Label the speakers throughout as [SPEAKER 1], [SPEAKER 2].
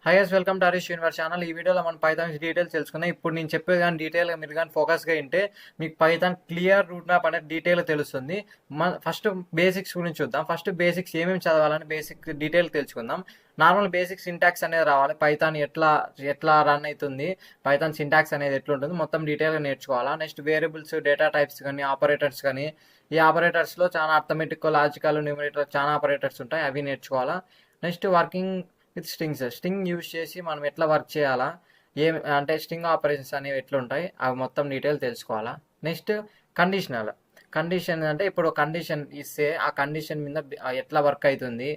[SPEAKER 1] High guys, welcome to Harish యూనివర్ channel. ఈ వీడియోలో మనం పైథాన్ డీటెయిల్స్ తెలుసుకుందాం. ఇప్పుడు నేను చెప్పేది కానీ డీటెయిల్గా మీరు కానీ ఫోకస్గా వింటే మీకు పైథాన్ క్లియర్ రూట్ మ్యాప్ అనేది డీటెయిల్ తెలుస్తుంది. ఫస్ట్ బేసిక్స్ గురించి చూద్దాం. ఫస్ట్ బేసిక్స్ ఏమేమి చదవాలని బేసిక్ డీటెయిల్ తెలుసుకుందాం. నార్మల్ బేసిక్ సింటాక్స్ అనేది రావాలి. పైథాన్ ఎట్లా రన్ అవుతుంది, పైథాన్ సింటాక్స్ అనేది ఎట్లుంటుంది మొత్తం డీటెయిల్గా నేర్చుకోవాలా. నెక్స్ట్ వేరియబుల్స్, డేటా టైప్స్ కానీ, ఆపరేటర్స్ కానీ, ఈ ఆపరేటర్స్లో చాలా అర్థమెటిక్, లాజికల్, న్యూమరేటర్ చాలా ఆపరేటర్స్ ఉంటాయి, అవి నేర్చుకోవాలా. Next working with string use చేసి మనం ఎట్లా వర్క్ చేయాలా, అంటే స్ట్రింగ్ ఆపరేషన్స్ అనేవి ఎట్లుంటాయి అవి మొత్తం డీటెయిల్ తెలుసుకోవాలా. నెక్స్ట్ కండిషన్ అంటే ఇప్పుడు కండిషన్ ఇస్తే ఆ కండిషన్ మీద ఎట్లా వర్క్ అవుతుంది,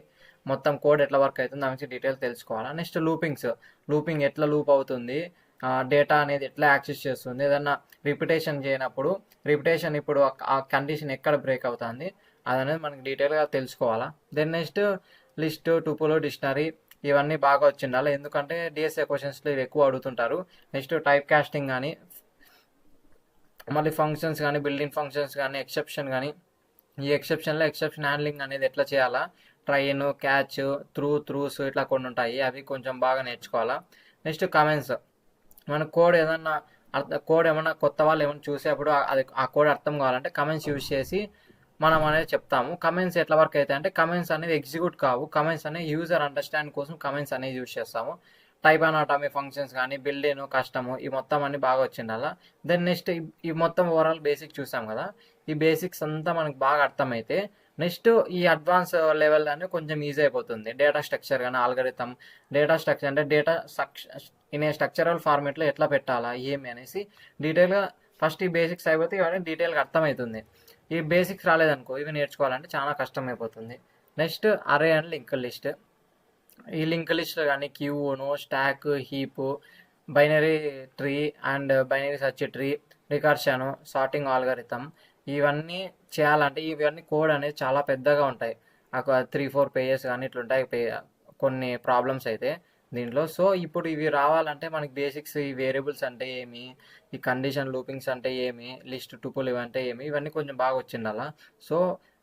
[SPEAKER 1] మొత్తం కోడ్ ఎట్లా వర్క్ అవుతుంది దాని గురించి డీటెయిల్ తెలుసుకోవాలా. నెక్స్ట్ లూపింగ్ ఎట్లా లూప్ అవుతుంది, డేటా అనేది ఎట్లా యాక్సెస్ చేస్తుంది, ఏదన్నా రిపిటేషన్ చేయనప్పుడు ఇప్పుడు ఆ కండిషన్ ఎక్కడ బ్రేక్ అవుతుంది అదనేది మనకి డీటెయిల్గా తెలుసుకోవాలా. Then next list, tuple, dictionary ఇవన్నీ బాగా వచ్చిండాలి, ఎందుకంటే డిఎస్ఏ క్వశ్చన్స్లో ఇవి ఎక్కువ అడుగుతుంటారు. నెక్స్ట్ టైప్ కాస్టింగ్ కానీ, మళ్ళీ ఫంక్షన్స్ కానీ, బిల్డింగ్ ఫంక్షన్స్ కానీ, ఎక్సెప్షన్ కానీ, ఈ ఎక్సెప్షన్లో ఎక్సెప్షన్ హ్యాండ్లింగ్ అనేది ఎట్లా చేయాలా, ట్రైన్, క్యాచ్, త్రూస్ ఇట్లా కొన్ని ఉంటాయి, అవి కొంచెం బాగా నేర్చుకోవాలా. నెక్స్ట్ కమెంట్స్, మన కోడ్ ఏమన్నా కొత్త వాళ్ళు ఏమైనా చూసేప్పుడు ఆ కోడ్ అర్థం కావాలంటే కమెంట్స్ యూజ్ చేసి మనం అనేది చెప్తాము. కమెంట్స్ ఎట్లా వర్క్ అవుతాయి అంటే కమెంట్స్ అనేవి ఎగ్జిక్యూట్ కావు, కమెంట్స్ అనేవి యూజర్ అండర్స్టాండ్ కోసం కమెంట్స్ అనేవి యూజ్ చేస్తాము. టైప్ అనాటమీ, ఫంక్షన్స్ కానీ, బిల్డింగ్, కస్టము, ఈ మొత్తం అన్ని బాగా వచ్చిండాలా. దెన్ నెక్స్ట్ ఈ మొత్తం ఓవరాల్ బేసిక్ చూసాం కదా, ఈ బేసిక్స్ అంతా మనకు బాగా అర్థమైతే నెక్స్ట్ ఈ అడ్వాన్స్ లెవెల్ అనేది కొంచెం ఈజీ అయిపోతుంది. డేటా స్ట్రక్చర్ కానీ, ఆల్గరిథం, డేటా స్ట్రక్చర్ అంటే డేటా ఇన్ ఏ స్ట్రక్చరల్ ఫార్మేట్లో ఎట్లా పెట్టాలా ఏమి అనేసి డీటెయిల్గా ఫస్ట్ ఈ బేసిక్స్ అయిపోతే ఇవన్నీ డీటెయిల్గా అర్థమవుతుంది. ఈ బేసిక్స్ రాలేదనుకో ఇవి నేర్చుకోవాలంటే చాలా కష్టం అయిపోతుంది. Next array and link list, ఈ లింక్ లిస్ట్ కానీ క్యూను, stack, heap, binary tree and binary search tree, recursion, sorting algorithm ఇవన్నీ చేయాలంటే ఇవన్నీ కోడ్ అనేది చాలా పెద్దగా ఉంటాయి. 3-4 పేజెస్ కానీ ఇట్లుంటాయి కొన్ని ప్రాబ్లమ్స్ అయితే దీంట్లో. సో ఇప్పుడు ఇవి రావాలంటే మనకి బేసిక్స్, ఈ వేరియబుల్స్ అంటే ఏమి, ఈ కండిషన్ లూపింగ్స్ అంటే ఏమి, లిస్ట్, టుపుల్ ఇవంటే ఏమి, ఇవన్నీ కొంచెం బాగా వచ్చిండాలా. సో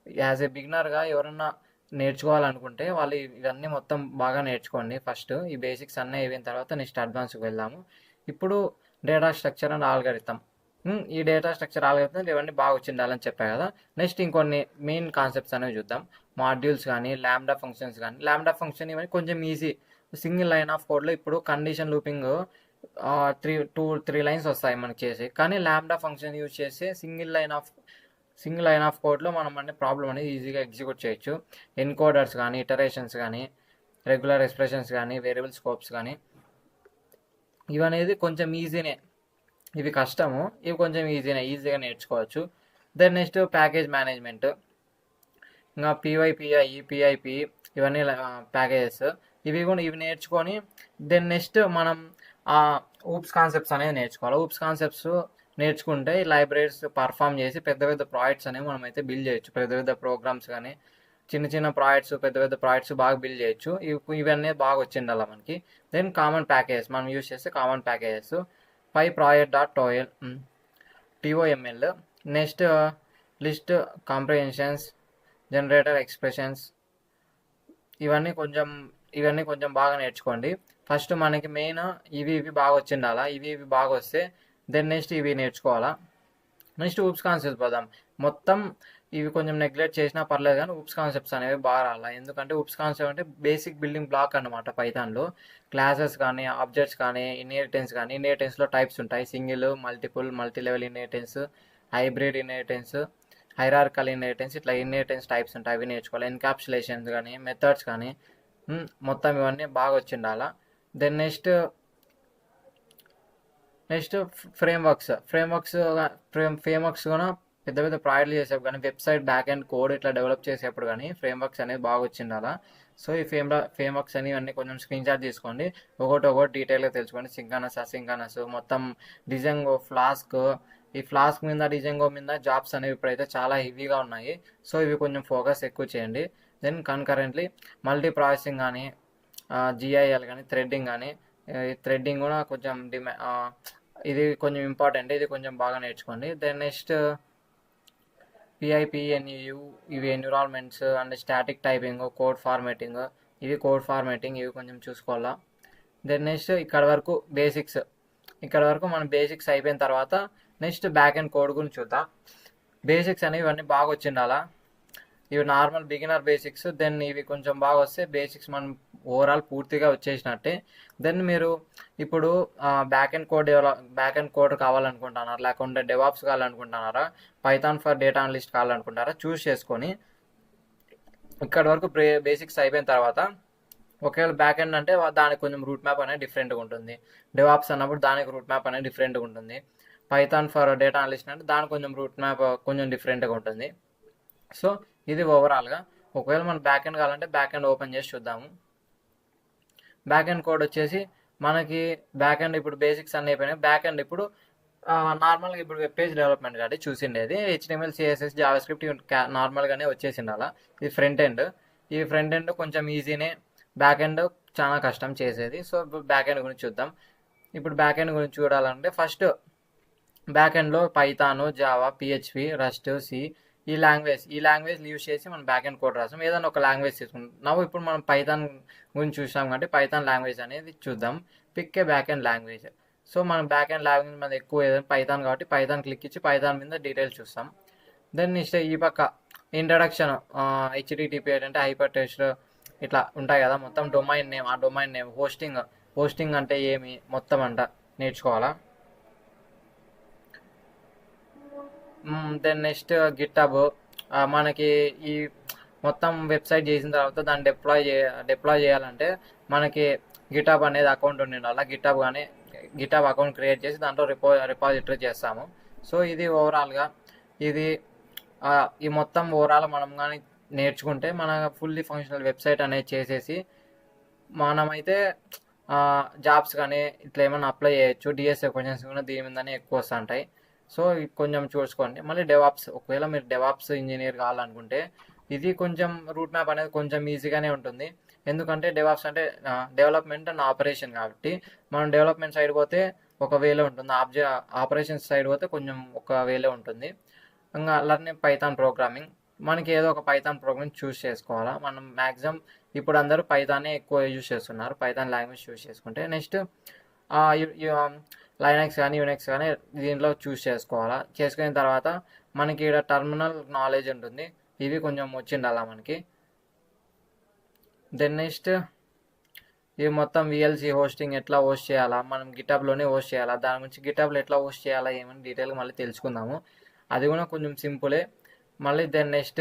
[SPEAKER 1] యాజ్ ఏ బిగినర్గా ఎవరన్నా నేర్చుకోవాలనుకుంటే వాళ్ళు ఇవన్నీ మొత్తం బాగా నేర్చుకోండి. ఫస్ట్ ఈ బేసిక్స్ అన్నీ అయిపోయిన తర్వాత నెక్స్ట్ అడ్వాన్స్కి వెళ్దాము. ఇప్పుడు డేటా స్ట్రక్చర్ అండ్ ఆల్గరిథం, ఈ డేటా స్ట్రక్చర్ ఆల్గరిథం ఇవన్నీ బాగా వచ్చిండాలని చెప్పా కదా. నెక్స్ట్ ఇంకొన్ని మెయిన్ కాన్సెప్ట్స్ అనేవి చూద్దాం. మాడ్యూల్స్ కానీ, ల్యాండా ఫంక్షన్స్ కానీ, ల్యాండా ఫంక్షన్ ఇవన్నీ కొంచెం ఈజీ, సింగిల్ లైన్ ఆఫ్ కోడ్లో ఇప్పుడు కండిషన్ లూపింగ్ 3 లైన్స్ వస్తాయి మనకి చేసి, కానీ ల్యాండా ఫంక్షన్ యూజ్ చేసి సింగిల్ లైన్ ఆఫ్ కోడ్లో మనం అంటే ప్రాబ్లం అనేది ఈజీగా ఎగ్జిక్యూట్ చేయొచ్చు. ఎన్కోడర్స్ కానీ, ఇటరేషన్స్ కానీ, రెగ్యులర్ ఎక్స్ప్రెషన్స్ కానీ, వేరియబుల్ స్కోప్స్ కానీ ఇవనేది కొంచెం ఈజీనే, ఇవి కష్టము, ఇవి కొంచెం ఈజీగా నేర్చుకోవచ్చు. దెన్ నెక్స్ట్ ప్యాకేజ్ మేనేజ్మెంట్, ఇంకా పిఐపి ఇవన్నీ ప్యాకేజెస్, ఇవి నేర్చుకొని దెన్ నెక్స్ట్ మనం ఊప్స్ కాన్సెప్ట్స్ అనేది నేర్చుకోవాలి. ఊప్స్ కాన్సెప్ట్స్ నేర్చుకుంటే ఈ లైబ్రరీస్ పర్ఫామ్ చేసి పెద్ద ప్రాజెక్ట్స్ అనేవి మనం అయితే బిల్డ్ చేయొచ్చు. పెద్ద ప్రోగ్రామ్స్ కానీ, చిన్న ప్రాజెక్ట్స్, పెద్ద ప్రాజెక్ట్స్ బాగా బిల్డ్ చేయొచ్చు. ఇవన్నీ బాగా వచ్చిండాలి మనకి. దెన్ కామన్ ప్యాకేజెస్ మనం యూజ్ చేస్తే common packages PyProject.tol, TOML, next list, comprehensions, generator, expressions ఇవన్నీ కొంచెం బాగా నేర్చుకోండి. ఫస్ట్ మనకి మెయిన్ ఇవి బాగా వచ్చిండాలా, ఇవి బాగా వస్తే దెన్ నెక్స్ట్ ఇవి నేర్చుకోవాలా. నెక్స్ట్ ఊప్స్ కాన్సెప్ట్స్ పోదాం. మొత్తం ఇవి కొంచెం నెగ్లెక్ట్ చేసినా పర్లేదు కానీ ఊప్స్ కాన్సెప్ట్స్ అనేవి బాగా రాలా, ఎందుకంటే ఊప్స్ కాన్సెప్ట్ అంటే బేసిక్ బిల్డింగ్ బ్లాక్ అనమాట పైథాన్లో. క్లాసెస్ కానీ, ఆబ్జెక్ట్స్ కానీ, ఇన్హెరిటెన్స్లో టైప్స్ ఉంటాయి. Single, multiple, multilevel inheritance, hybrid inheritance, hierarchical inheritance, ఇట్లా ఇన్హెరిటెన్స్ టైప్స్ ఉంటాయి, అవి నేర్చుకోవాలి. ఎన్కాప్సులేషన్స్ కానీ, మెథడ్స్ కానీ మొత్తం ఇవన్నీ బాగా వచ్చిండాలా. దెన్ నెక్స్ట్ ఫ్రేమ్వర్క్స్ కూడా పెద్ద ప్రాజెక్టులు చేసేప్పుడు కానీ, వెబ్సైట్ బ్యాక్ అండ్ కోడ్ ఇట్లా డెవలప్ చేసేప్పుడు కానీ ఫ్రేమ్వర్క్స్ అనేది బాగా వచ్చిండాలా. సో ఈ ఫ్రేమ్వర్క్స్ అనేవి కొంచెం స్క్రీన్ షాట్ తీసుకోండి, ఒకటి డీటెయిల్గా తెలుసుకోండి. సింకానస్, అసింకానస్, మొత్తం డిజంగో, ఫ్లాస్క్, ఈ ఫ్లాస్క్ మీద, డిజంగో మీద జాబ్స్ అనేవి ఇప్పుడైతే చాలా హెవీగా ఉన్నాయి. సో ఇవి కొంచెం ఫోకస్ ఎక్కువ చేయండి. దెన్ కన్కరెంట్లీ మల్టీ ప్రాసెసింగ్ కానీ, జిఐఎల్ కానీ, థ్రెడ్డింగ్ కానీ, థ్రెడ్డింగ్ కూడా కొంచెం ఇది కొంచెం ఇంపార్టెంట్, ఇది కొంచెం బాగా నేర్చుకోండి. దెన్ నెక్స్ట్ PIPNU, ఇవి environments and static typing, code formatting ఇవి కొంచెం చూసుకోవాలా. దెన్ నెక్స్ట్ ఇక్కడ వరకు మన బేసిక్స్ అయిపోయిన తర్వాత నెక్స్ట్ బ్యాక్ అండ్ కోడ్ గురించి చూద్దాం. బేసిక్స్ అనేవి ఇవన్నీ బాగా వచ్చిండాలా. ఇవి నార్మల్ బిగినర్ బేసిక్స్. దెన్ ఇవి కొంచెం బాగా వస్తే బేసిక్స్ మనం ఓవరాల్ పూర్తిగా వచ్చేసినట్టే. దెన్ మీరు ఇప్పుడు బ్యాక్ అండ్ కోడ్ కావాలనుకుంటున్నారా, లేకుంటే డెవాప్స్ కావాలనుకుంటున్నారా, పైథాన్ ఫర్ డేటా అనలిస్ట్ కావాలనుకుంటారా, చూస్ చేసుకొని ఇక్కడ వరకు బేసిక్స్ అయిపోయిన తర్వాత ఒకవేళ బ్యాక్ ఎండ్ అంటే దానికి కొంచెం రూట్ మ్యాప్ అనేది డిఫరెంట్గా ఉంటుంది. డెవాప్స్ అన్నప్పుడు దానికి రూట్ మ్యాప్ అనేది డిఫరెంట్గా ఉంటుంది. పైథాన్ ఫర్ డేటా అనలిస్ట్ అంటే దానికి కొంచెం రూట్ మ్యాప్ కొంచెం డిఫరెంట్గా ఉంటుంది. సో ఇది ఓవరాల్గా. ఒకవేళ మనం బ్యాక్ ఎండ్ కావాలంటే బ్యాక్ ఎండ్ ఓపెన్ చేసి చూద్దాము. బ్యాక్ ఎండ్ కోడ్ వచ్చేసి మనకి బ్యాక్ ఎండ్ ఇప్పుడు బేసిక్స్ అన్నీ అయిపోయినాయి. బ్యాక్ ఎండ్ ఇప్పుడు నార్మల్గా ఇప్పుడు వెబ్ పేజ్ డెవలప్మెంట్ కాబట్టి చూసిండేది HTML CSS జావాస్క్రిప్ట్ నార్మల్గానే వచ్చేసింది అలా. ఇది ఫ్రంట్ ఎండ్. ఈ ఫ్రంట్ ఎండ్ కొంచెం ఈజీనే, బ్యాక్ ఎండ్ చాలా కష్టం చేసేది. సో ఇప్పుడు బ్యాక్ ఎండ్ గురించి చూద్దాం. ఇప్పుడు బ్యాక్ ఎండ్ గురించి చూడాలంటే ఫస్ట్ బ్యాక్ ఎండ్లో Python, Java, PHP, Rust, C ఈ లాంగ్వేజ్ యూజ్ చేసి మనం బ్యాక్ ఎండ్ కోడ్ రాసాం. ఏదైనా ఒక లాంగ్వేజ్ తీసుకుంటున్నాము. ఇప్పుడు మనం పైథాన్ గురించి చూసాం కాబట్టి పైథాన్ లాంగ్వేజ్ అనేది చూద్దాం. Pick a back end language. So మనం బ్యాక్ ఎండ్ లాంగ్వేజ్ మీద ఎక్కువ ఏదైనా పైథాన్ కాబట్టి పైథాన్ క్లిక్ ఇచ్చి పైథాన్ మీద డీటెయిల్స్ చూస్తాం. దెన్ నెక్స్ట్ ఈ పక్క ఇంట్రడక్షన్, HTTP అంటే హైపర్ టెక్స్ట్ ఇట్లా ఉంటాయి కదా. మొత్తం డొమైన్ నేమ్, ఆ డొమైన్ నేమ్, హోస్టింగ్ అంటే ఏమి మొత్తం అంట నేర్చుకోవాలా. దెన్ నెక్స్ట్ గిట్హబ్, మనకి ఈ మొత్తం వెబ్సైట్ చేసిన తర్వాత దాన్ని డిప్లాయ్ చేయాలంటే మనకి గిట్హబ్ అనేది అకౌంట్ ఉండాలి. గిట్హబ్ అకౌంట్ క్రియేట్ చేసి దాంట్లో రిపాజిటరీ చేస్తాము. సో ఇది ఓవరాల్గా ఈ మొత్తం ఓవరాల్ మనం కానీ నేర్చుకుంటే మన ఫుల్లీ ఫంక్షనల్ వెబ్సైట్ అనేది చేసేసి మనమైతే జాబ్స్ కానీ ఇట్లా ఏమైనా అప్లై చేయొచ్చు. DSA క్వశ్చన్స్ కూడా దీని మీదనే ఎక్కువ వస్తుంటాయి. సో కొంచెం చూసుకోండి. మళ్ళీ ఒకవేళ మీరు డెవాప్స్ ఇంజనీర్ కావాలనుకుంటే ఇది కొంచెం రూట్ మ్యాప్ అనేది కొంచెం ఈజీగానే ఉంటుంది. ఎందుకంటే డెవాప్స్ అంటే డెవలప్మెంట్ అండ్ ఆపరేషన్ కాబట్టి మనం డెవలప్మెంట్ సైడ్ పోతే ఒక వేలో ఉంటుంది, ఆపరేషన్స్ సైడ్ పోతే కొంచెం ఒక వేలో ఉంటుంది. ఇంకా అలానే పైథాన్ ప్రోగ్రామింగ్, మనకి ఏదో ఒక పైథాన్ ప్రోగ్రామింగ్ చూస్ చేసుకోవాలా. మనం మ్యాక్సిమం ఇప్పుడు అందరూ పైథానే ఎక్కువ యూజ్ చేస్తున్నారు. పైథాన్ లాంగ్వేజ్ చూస్ చేసుకుంటే నెక్స్ట్ లైనక్స్ కానీ యునెక్స్ కానీ దీంట్లో చూస్ చేసుకోవాలా. చేసుకున్న తర్వాత మనకి ఇక్కడ టర్మినల్ నాలెడ్జ్ ఉంటుంది. ఇవి కొంచెం వచ్చిండాలా మనకి. దెన్ నెక్స్ట్ ఇవి మొత్తం VLC హోస్టింగ్ ఎట్లా హోస్ట్ చేయాలా, మనం గిటబ్లోనే హోస్ట్ చేయాలా, దాని గురించి గిటబ్లో ఎట్లా హోస్ట్ చేయాలా ఏమని డీటెయిల్గా మళ్ళీ తెలుసుకుందాము. అది కూడా కొంచెం సింపులే. మళ్ళీ దెన్ నెక్స్ట్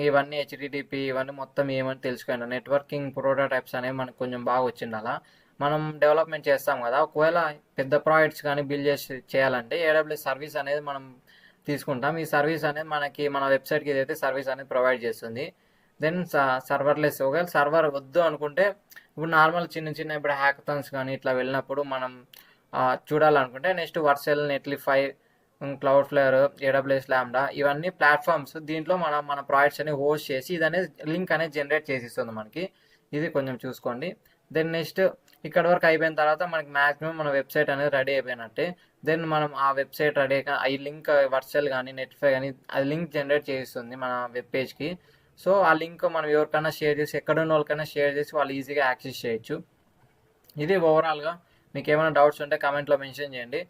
[SPEAKER 1] ఇవన్నీ HTTP ఇవన్నీ మొత్తం ఏమని తెలుసుకోండి. నెట్వర్కింగ్ ప్రోటోటైప్స్ అనేవి మనకు కొంచెం బాగా వచ్చిండాలా. మనం డెవలప్మెంట్ చేస్తాం కదా, ఒకవేళ పెద్ద ప్రాజెక్ట్స్ కానీ బిల్డ్ చేయాలంటే AWS సర్వీస్ అనేది మనం తీసుకుంటాం. ఈ సర్వీస్ అనేది మన వెబ్సైట్కి ఏదైతే సర్వీస్ అనేది ప్రొవైడ్ చేస్తుంది. దెన్ సర్వర్లెస్, ఒకవేళ సర్వర్ వద్దు అనుకుంటే ఇప్పుడు నార్మల్ చిన్న ఇప్పుడు హ్యాకథాన్స్ కానీ ఇట్లా వెళ్ళినప్పుడు మనం చూడాలనుకుంటే నెక్స్ట్ వర్సెల్, నెట్లిఫై, క్లౌడ్ఫ్లేర్, AWS లాంబ్డా ఇవన్నీ ప్లాట్ఫామ్స్. దీంట్లో మన ప్రాజెక్ట్స్ అనేవి హోస్ట్ చేసి ఇది అనేది లింక్ అనేది జనరేట్ చేసి ఇస్తుంది మనకి. ఇది కొంచెం చూసుకోండి. దెన్ నెక్స్ట్ ఇక్కడ వరకు అయిపోయిన తర్వాత మనకి మ్యాక్సిమం మన వెబ్సైట్ అనేది రెడీ అయిపోయినట్టే. దెన్ మనం ఆ వెబ్సైట్ రెడీ ఈ లింక్ వర్సెల్ కానీ నెట్లిఫై కానీ అది లింక్ జనరేట్ చేస్తుంది మన వెబ్ పేజ్కి. సో ఆ లింక్ మనం ఎవరికైనా షేర్ చేసి, ఎక్కడున్న వాళ్ళకైనా షేర్ చేసి వాళ్ళు ఈజీగా యాక్సెస్ చేయొచ్చు. ఇది ఓవరాల్గా. మీకు ఏమైనా డౌట్స్ ఉంటే కామెంట్లో మెన్షన్ చేయండి.